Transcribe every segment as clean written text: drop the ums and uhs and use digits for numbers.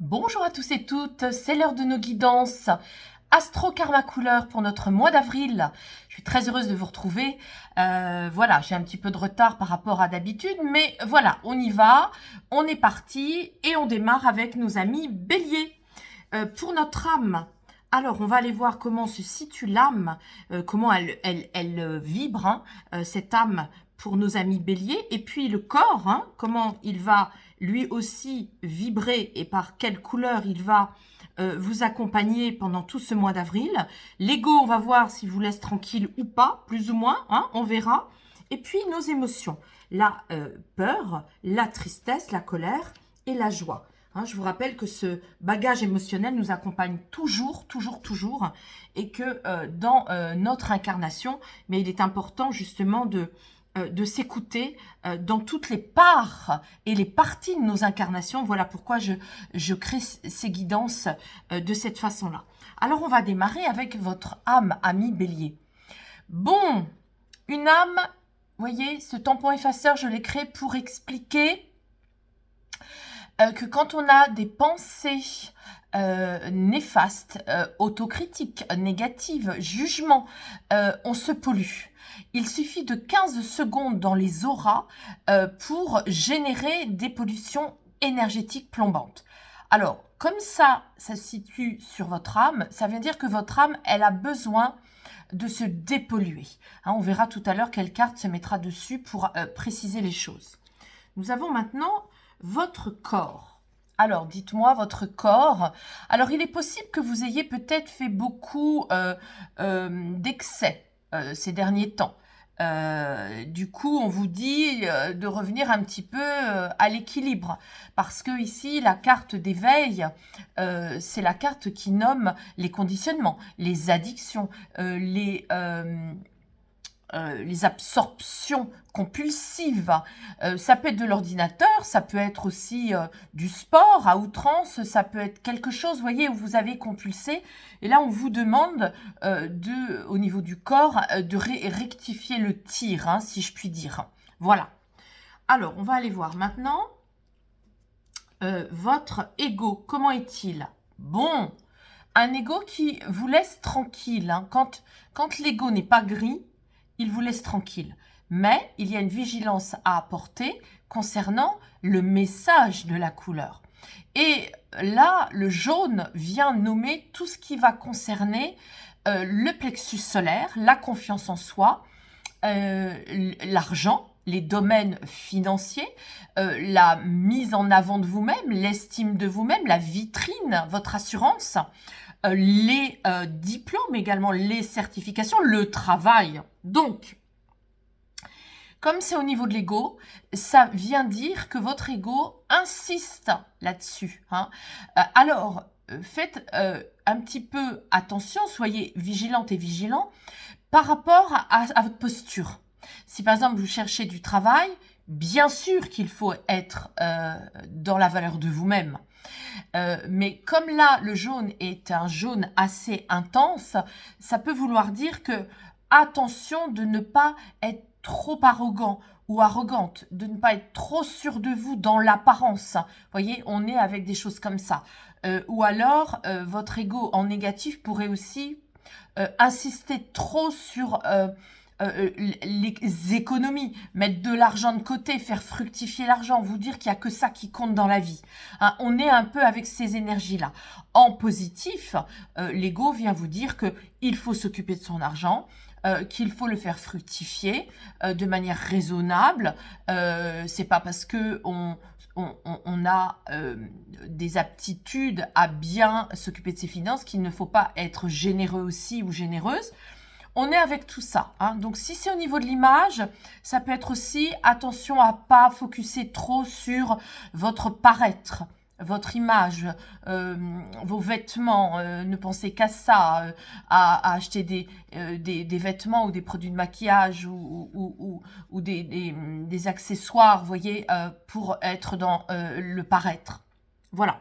Bonjour à tous et toutes, c'est l'heure de nos guidances Astro Karma Couleur pour notre mois d'avril. Je suis très heureuse de vous retrouver. Voilà, j'ai un petit peu de retard par rapport à d'habitude, mais voilà, on y va, on est parti et on démarre avec nos amis béliers. Pour notre âme, alors on va aller voir comment se situe l'âme, comment elle vibre, cette âme pour nos amis béliers, et puis le corps, comment il va lui aussi vibrer et par quelle couleur il va vous accompagner pendant tout ce mois d'avril. L'ego, on va voir s'il vous laisse tranquille ou pas, plus ou moins, on verra. Et puis nos émotions, la peur, la tristesse, la colère et la joie. Je vous rappelle que ce bagage émotionnel nous accompagne toujours, et que dans notre incarnation, mais il est important justement de s'écouter dans toutes les parts et les parties de nos incarnations. Voilà pourquoi je crée ces guidances de cette façon-là. Alors, on va démarrer avec votre âme, ami bélier. Bon, une âme, vous voyez, ce tampon effaceur, je l'ai créé pour expliquer que quand on a des pensées néfastes, autocritiques, négatives, jugements, on se pollue. Il suffit de 15 secondes dans les auras pour générer des pollutions énergétiques plombantes. Alors, comme ça se situe sur votre âme, ça veut dire que votre âme, elle a besoin de se dépolluer. On verra tout à l'heure quelle carte se mettra dessus pour préciser les choses. Nous avons maintenant votre corps. Alors, dites-moi, votre corps. Alors, il est possible que vous ayez peut-être fait beaucoup d'excès ces derniers temps. Du coup, on vous dit de revenir un petit peu à l'équilibre. Parce que ici, la carte d'éveil, c'est la carte qui nomme les conditionnements, les addictions, les absorptions compulsives. Ça peut être de l'ordinateur, ça peut être aussi du sport à outrance, ça peut être quelque chose, vous voyez, où vous avez compulsé. Et là, on vous demande, au niveau du corps, de rectifier le tir, si je puis dire. Voilà. Alors, on va aller voir maintenant votre ego. Comment est-il? Bon, un ego qui vous laisse tranquille. Quand l'ego n'est pas gris, il vous laisse tranquille. Mais il y a une vigilance à apporter concernant le message de la couleur. Et là, le jaune vient nommer tout ce qui va concerner le plexus solaire, la confiance en soi, l'argent, les domaines financiers, la mise en avant de vous-même, l'estime de vous-même, la vitrine, votre assurance, les diplômes également, les certifications, le travail. Donc, comme c'est au niveau de l'ego, ça vient dire que votre ego insiste là-dessus. Alors, faites un petit peu attention, soyez vigilante et vigilant par rapport à votre posture. Si par exemple vous cherchez du travail, bien sûr qu'il faut être dans la valeur de vous-même. Mais comme là, le jaune est un jaune assez intense, ça peut vouloir dire que attention de ne pas être trop arrogant ou arrogante, de ne pas être trop sûr de vous dans l'apparence. Vous voyez, on est avec des choses comme ça. Ou alors, votre ego en négatif pourrait aussi insister trop sur les économies, mettre de l'argent de côté, faire fructifier l'argent, vous dire qu'il n'y a que ça qui compte dans la vie. On est un peu avec ces énergies-là. En positif, l'ego vient vous dire qu'il faut s'occuper de son argent, qu'il faut le faire fructifier de manière raisonnable. C'est pas parce que on a des aptitudes à bien s'occuper de ses finances qu'il ne faut pas être généreux aussi ou généreuse. On est avec tout ça. Donc, si c'est au niveau de l'image, ça peut être aussi attention à pas focuser trop sur votre paraître, votre image, vos vêtements. Ne pensez qu'à ça, à acheter des vêtements ou des produits de maquillage ou des accessoires, vous voyez, pour être dans le paraître. Voilà.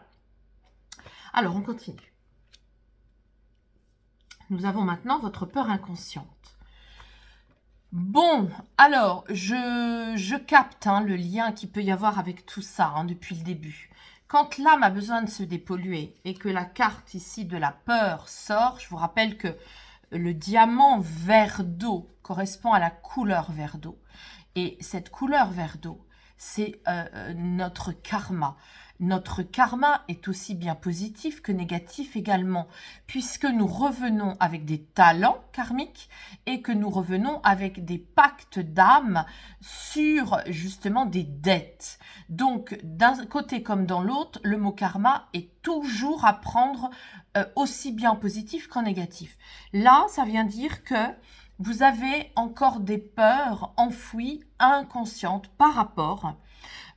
Alors, on continue. Nous avons maintenant votre peur inconsciente. Bon, alors, je capte le lien qu'il peut y avoir avec tout ça depuis le début. Quand l'âme a besoin de se dépolluer et que la carte ici de la peur sort, je vous rappelle que le diamant vert d'eau correspond à la couleur vert d'eau. Et cette couleur vert d'eau, c'est notre karma. Notre karma est aussi bien positif que négatif également, puisque nous revenons avec des talents karmiques et que nous revenons avec des pactes d'âme sur justement des dettes. Donc, d'un côté comme dans l'autre, le mot karma est toujours à prendre aussi bien en positif qu'en négatif. Là, ça vient dire que vous avez encore des peurs enfouies, inconscientes par rapport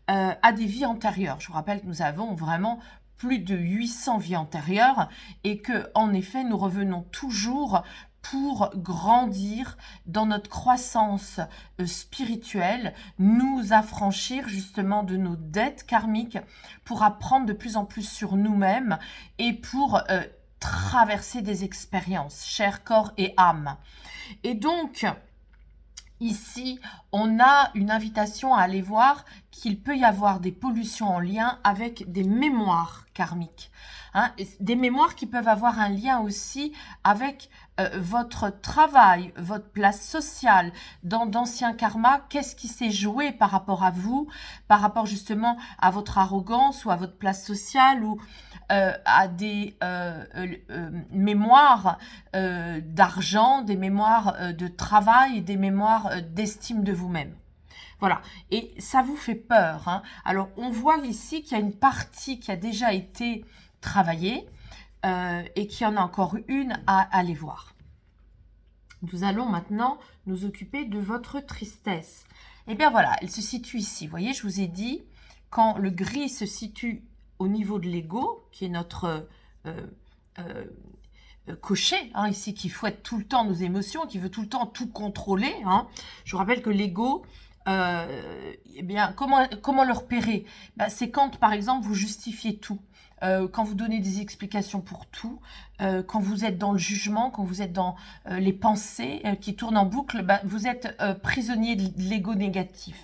à des vies antérieures. Je vous rappelle que nous avons vraiment plus de 800 vies antérieures et que, en effet, nous revenons toujours pour grandir dans notre croissance spirituelle, nous affranchir justement de nos dettes karmiques pour apprendre de plus en plus sur nous-mêmes et pour traverser des expériences, chair, corps et âme. Et donc, ici, on a une invitation à aller voir qu'il peut y avoir des pollutions en lien avec des mémoires karmiques. Hein, des mémoires qui peuvent avoir un lien aussi avec votre travail, votre place sociale, dans d'anciens karmas, qu'est-ce qui s'est joué par rapport à vous, par rapport justement à votre arrogance ou à votre place sociale ou à des mémoires d'argent, des mémoires de travail, des mémoires d'estime de vous-même. Voilà, et ça vous fait peur. Hein. Alors, on voit ici qu'il y a une partie qui a déjà été travaillée et qu'il y en a encore une à aller voir. Nous allons maintenant nous occuper de votre tristesse. Eh bien voilà, elle se situe ici. Vous voyez, je vous ai dit, quand le gris se situe au niveau de l'ego, qui est notre cocher, hein, ici, qui fouette tout le temps nos émotions, qui veut tout le temps tout contrôler. Hein. Je vous rappelle que l'ego, eh bien, comment le repérer? Ben, c'est quand, par exemple, vous justifiez tout. Quand vous donnez des explications pour tout, quand vous êtes dans le jugement, quand vous êtes dans les pensées qui tournent en boucle, ben, vous êtes prisonnier de l'ego négatif.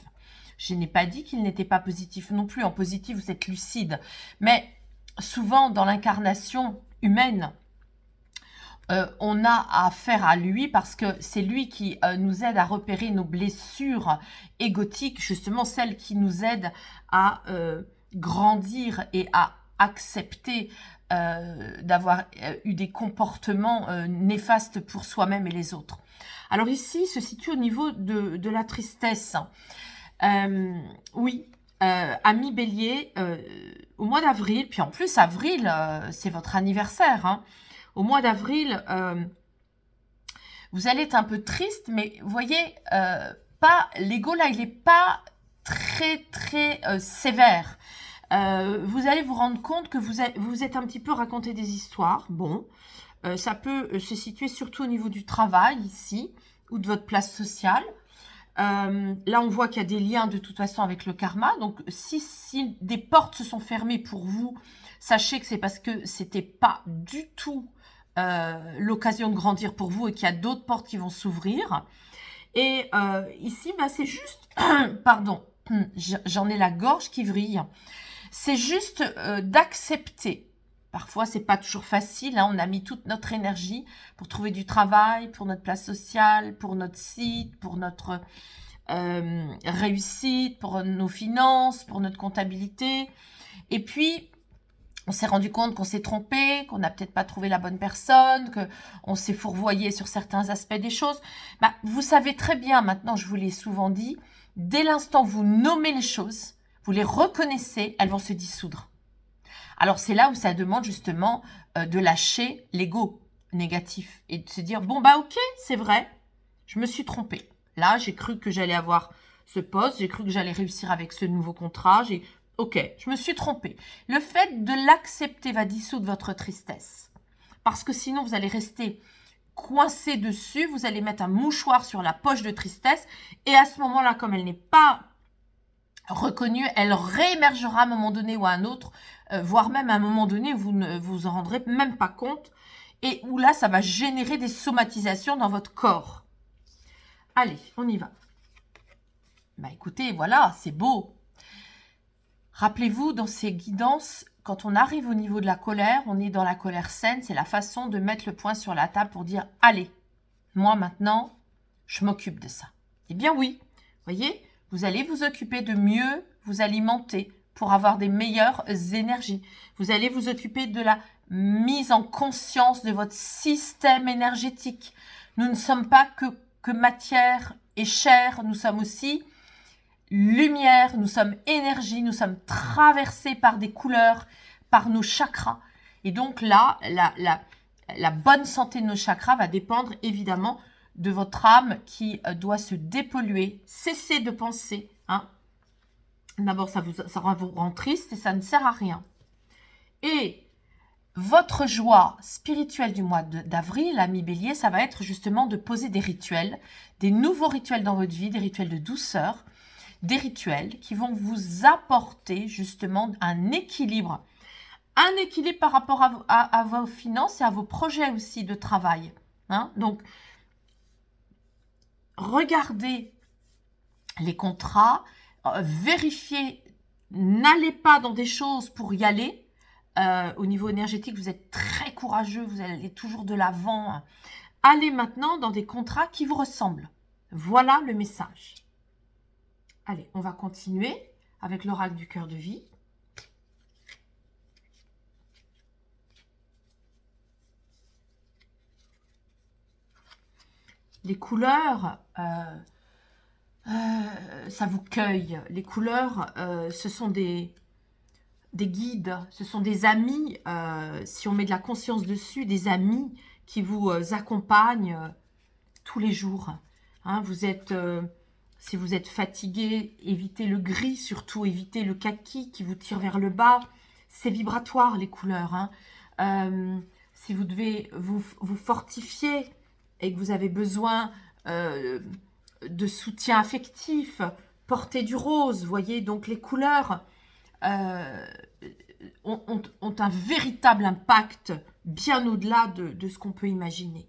Je n'ai pas dit qu'il n'était pas positif non plus. En positif, vous êtes lucide. Mais souvent, dans l'incarnation humaine, on a affaire à lui parce que c'est lui qui nous aide à repérer nos blessures égotiques, justement celles qui nous aident à grandir et à accepter d'avoir eu des comportements néfastes pour soi-même et les autres. Alors ici, se situe au niveau de la tristesse. Oui, ami Bélier, au mois d'avril, puis en plus avril, c'est votre anniversaire, hein. Au mois d'avril, vous allez être un peu triste, mais vous voyez, l'ego là, il n'est pas très sévère. Vous allez vous rendre compte que vous êtes un petit peu raconté des histoires. Bon, ça peut se situer surtout au niveau du travail ici, ou de votre place sociale. Là, on voit qu'il y a des liens de toute façon avec le karma. Donc, si des portes se sont fermées pour vous, sachez que c'est parce que c'était pas du tout l'occasion de grandir pour vous et qu'il y a d'autres portes qui vont s'ouvrir. Et ici, bah, c'est juste... Pardon, j'en ai la gorge qui vrille. C'est juste d'accepter. Parfois, c'est pas toujours facile. Hein, on a mis toute notre énergie pour trouver du travail, pour notre place sociale, pour notre site, pour notre réussite, pour nos finances, pour notre comptabilité. Et puis, on s'est rendu compte qu'on s'est trompé, qu'on n'a peut-être pas trouvé la bonne personne, qu'on s'est fourvoyé sur certains aspects des choses. Bah, vous savez très bien, maintenant, je vous l'ai souvent dit, dès l'instant où vous nommez les choses, vous les reconnaissez, elles vont se dissoudre. Alors, c'est là où ça demande justement de lâcher l'ego négatif et de se dire, bon, bah ok, c'est vrai, je me suis trompée. Là, j'ai cru que j'allais avoir ce poste, j'ai cru que j'allais réussir avec ce nouveau contrat, ok, je me suis trompée. Le fait de l'accepter va dissoudre votre tristesse. Parce que sinon, vous allez rester coincé dessus, vous allez mettre un mouchoir sur la poche de tristesse et à ce moment-là, comme elle n'est pas reconnue, elle réémergera à un moment donné ou à un autre, voire même à un moment donné où vous ne vous en rendrez même pas compte et où là, ça va générer des somatisations dans votre corps. Allez, on y va. Bah écoutez, voilà, c'est beau. Rappelez-vous, dans ces guidances, quand on arrive au niveau de la colère, on est dans la colère saine, c'est la façon de mettre le poing sur la table pour dire « Allez, moi maintenant, je m'occupe de ça. » Eh bien oui, voyez, vous allez vous occuper de mieux vous alimenter pour avoir des meilleures énergies. Vous allez vous occuper de la mise en conscience de votre système énergétique. Nous ne sommes pas que matière et chair, nous sommes aussi lumière, nous sommes énergie, nous sommes traversés par des couleurs, par nos chakras. Et donc là, la bonne santé de nos chakras va dépendre évidemment de votre âme qui doit se dépolluer, cesser de penser. Hein. D'abord, ça vous rend triste et ça ne sert à rien. Et votre joie spirituelle du mois d'avril, ami Bélier, ça va être justement de poser des rituels, des nouveaux rituels dans votre vie, des rituels de douceur, des rituels qui vont vous apporter justement un équilibre par rapport à vos finances et à vos projets aussi de travail. Hein. Donc, regardez les contrats, vérifiez, n'allez pas dans des choses pour y aller. Au niveau énergétique, vous êtes très courageux, vous allez toujours de l'avant. Allez maintenant dans des contrats qui vous ressemblent. Voilà le message. Allez, on va continuer avec l'oracle du cœur de vie. Les couleurs, ça vous cueille. Les couleurs, ce sont des guides, ce sont des amis, si on met de la conscience dessus, des amis qui vous accompagnent tous les jours. Hein, si vous êtes fatigué, évitez le gris, surtout évitez le kaki qui vous tire vers le bas. C'est vibratoire les couleurs. Hein. Si vous devez vous fortifier et que vous avez besoin de soutien affectif, portez du rose, voyez, donc les couleurs ont un véritable impact bien au-delà de ce qu'on peut imaginer.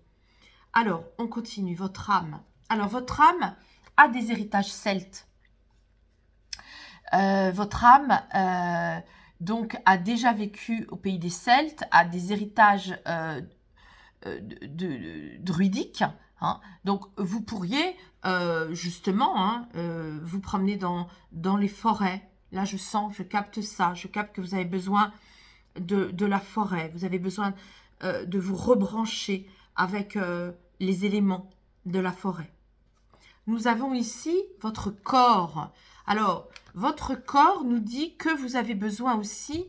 Alors, on continue, votre âme. Alors, votre âme a des héritages celtes. Votre âme, donc, a déjà vécu au pays des Celtes, a des héritages druidiques. Hein. Donc, vous pourriez, justement, hein, vous promener dans les forêts. Là, je capte ça. Je capte que vous avez besoin de la forêt. Vous avez besoin de vous rebrancher avec les éléments de la forêt. Nous avons ici votre corps. Alors, votre corps nous dit que vous avez besoin aussi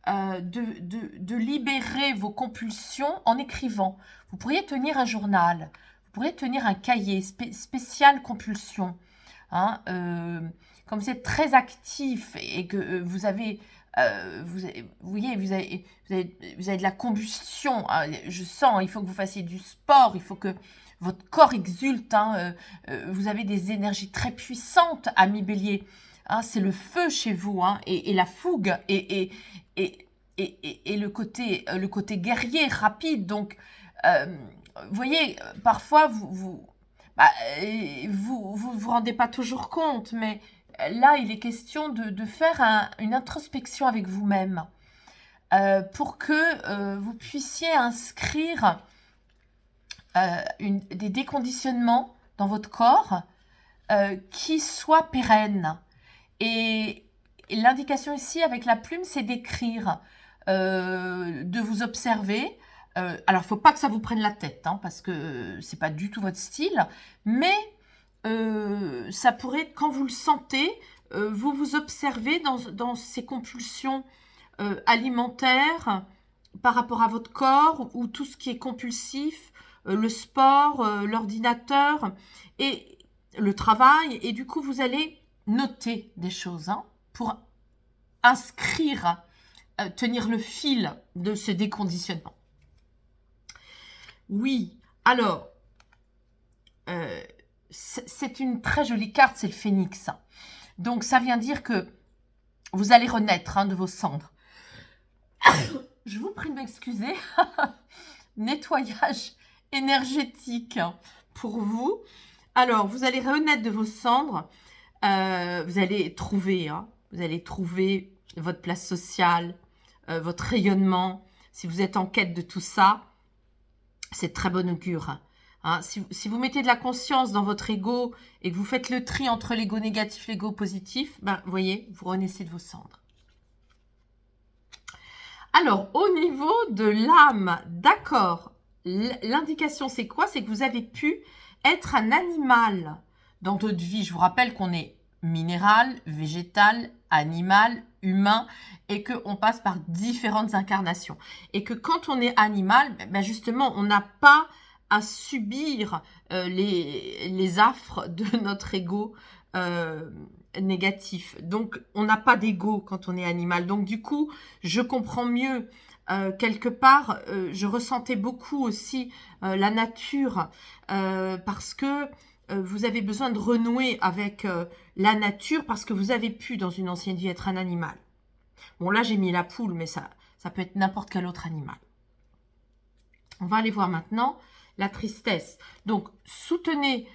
de libérer vos compulsions en écrivant. Vous pourriez tenir un journal. Vous pourriez tenir un cahier spécial compulsion. Hein, comme vous êtes très actif et que vous avez de la combustion, hein, je sens, il faut que vous fassiez du sport, il faut que votre corps exulte, hein, vous avez des énergies très puissantes, ami Bélier, hein, c'est le feu chez vous, hein, et la fougue, et le côté guerrier, rapide, donc, vous voyez, parfois, vous vous rendez pas toujours compte, mais là, il est question de faire une introspection avec vous-même pour que vous puissiez inscrire des déconditionnements dans votre corps qui soient pérennes. Et l'indication ici avec la plume, c'est d'écrire, de vous observer. Alors, il ne faut pas que ça vous prenne la tête, hein, parce que ce n'est pas du tout votre style, mais ça pourrait, quand vous le sentez, vous vous observez dans ces compulsions alimentaires par rapport à votre corps ou tout ce qui est compulsif, le sport, l'ordinateur et le travail. Et du coup, vous allez noter des choses hein, pour inscrire, tenir le fil de ce déconditionnement. Oui, alors, c'est une très jolie carte, c'est le phénix. Donc, ça vient dire que vous allez renaître hein, de vos cendres. Je vous prie de m'excuser. Nettoyage énergétique pour vous. Alors, vous allez renaître de vos cendres. Vous allez trouver votre place sociale. votre rayonnement, si vous êtes en quête de tout ça, c'est de très bon augure. Hein. Si vous mettez de la conscience dans votre ego et que vous faites le tri entre l'ego négatif et l'ego positif, ben, vous voyez, vous renaissez de vos cendres. Alors, au niveau de l'âme, d'accord, l'indication c'est quoi? C'est que vous avez pu être un animal dans votre vie. Je vous rappelle qu'on est minéral, végétal, animal, humain et qu'on passe par différentes incarnations. Et que quand on est animal, ben justement, on n'a pas à subir les affres de notre ego négatif. Donc, on n'a pas d'ego quand on est animal. Donc, du coup, je comprends mieux. Quelque part, je ressentais beaucoup aussi la nature parce que vous avez besoin de renouer avec la nature parce que vous avez pu, dans une ancienne vie, être un animal. Bon, là, j'ai mis la poule, mais ça peut être n'importe quel autre animal. On va aller voir maintenant la tristesse. Donc, soutenez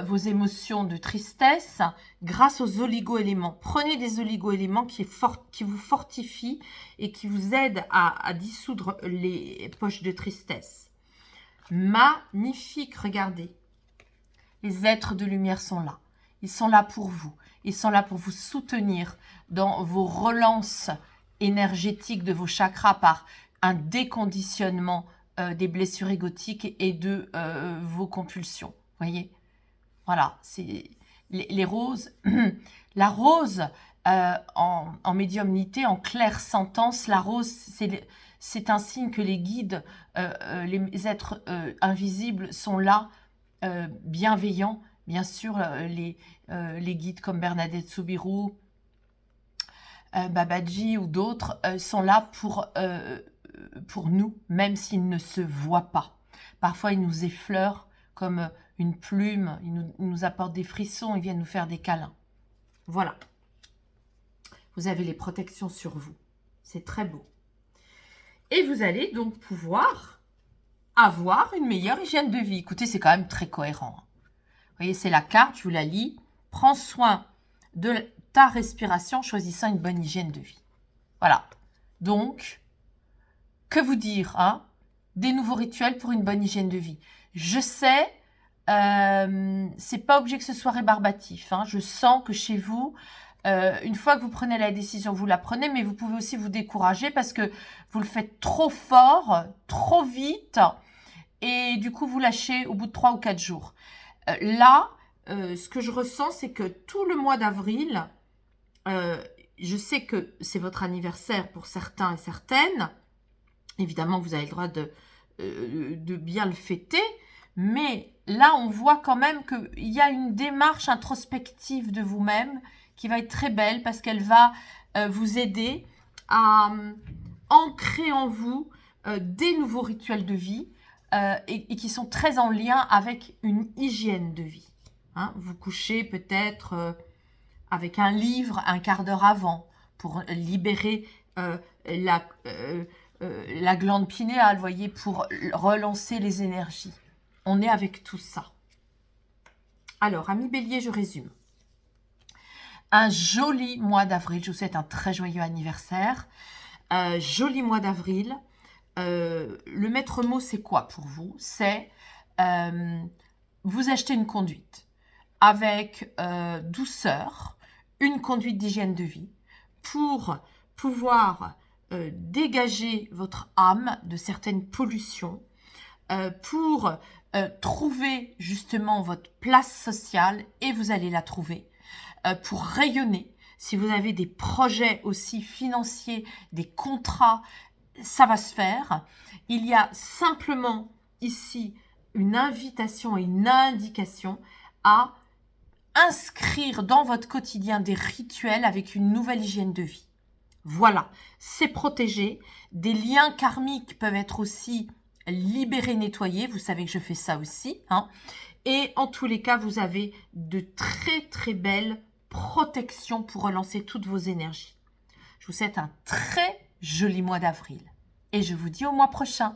vos émotions de tristesse grâce aux oligo-éléments. Prenez des oligo-éléments qui vous fortifient et qui vous aident à dissoudre les poches de tristesse. Magnifique, regardez. Les êtres de lumière sont là. Ils sont là pour vous. Ils sont là pour vous soutenir dans vos relances énergétiques de vos chakras par un déconditionnement des blessures égotiques et de vos compulsions. Voyez ? Voilà, c'est les roses. La rose, en médiumnité, en claire sentence, la rose, c'est un signe que les guides, les êtres invisibles sont là, bienveillants. Bien sûr, les guides comme Bernadette Soubirous, Babaji ou d'autres sont là pour nous, même s'ils ne se voient pas. Parfois, ils nous effleurent comme une plume, ils nous apportent des frissons, ils viennent nous faire des câlins. Voilà. Vous avez les protections sur vous. C'est très beau. Et vous allez donc pouvoir avoir une meilleure hygiène de vie. Écoutez, c'est quand même très cohérent. Vous voyez, c'est la carte, je vous la lis. Prends soin de ta respiration en choisissant une bonne hygiène de vie. Voilà. Donc, que vous dire, hein? Des nouveaux rituels pour une bonne hygiène de vie. Je sais, c'est pas obligé que ce soit rébarbatif. Hein. Je sens que chez vous, une fois que vous prenez la décision, vous la prenez, mais vous pouvez aussi vous décourager parce que vous le faites trop fort, trop vite, et du coup, vous lâchez au bout de 3 ou 4 jours. Là, ce que je ressens, c'est que tout le mois d'avril, je sais que c'est votre anniversaire pour certains et certaines. Évidemment, vous avez le droit de bien le fêter, mais là, on voit quand même qu'il y a une démarche introspective de vous-même qui va être très belle parce qu'elle va vous aider à ancrer en vous des nouveaux rituels de vie et qui sont très en lien avec une hygiène de vie. Hein, vous couchez peut-être avec un livre un quart d'heure avant pour libérer la glande pinéale, voyez, pour relancer les énergies. On est avec tout ça. Alors, amis Bélier, je résume. Un joli mois d'avril. Je vous souhaite un très joyeux anniversaire. Joli mois d'avril. Le maître mot, c'est quoi pour vous? C'est vous achetez une conduite avec douceur, une conduite d'hygiène de vie pour pouvoir dégager votre âme de certaines pollutions, pour trouver justement votre place sociale, et vous allez la trouver, pour rayonner. Si vous avez des projets aussi financiers, des contrats, ça va se faire. Il y a simplement ici une invitation et une indication à inscrire dans votre quotidien des rituels avec une nouvelle hygiène de vie. Voilà, c'est protégé. Des liens karmiques peuvent être aussi libérés, nettoyés. Vous savez que je fais ça aussi. Hein. Et en tous les cas, vous avez de très très belles protections pour relancer toutes vos énergies. Je vous souhaite un très joli mois d'avril. Et je vous dis au mois prochain.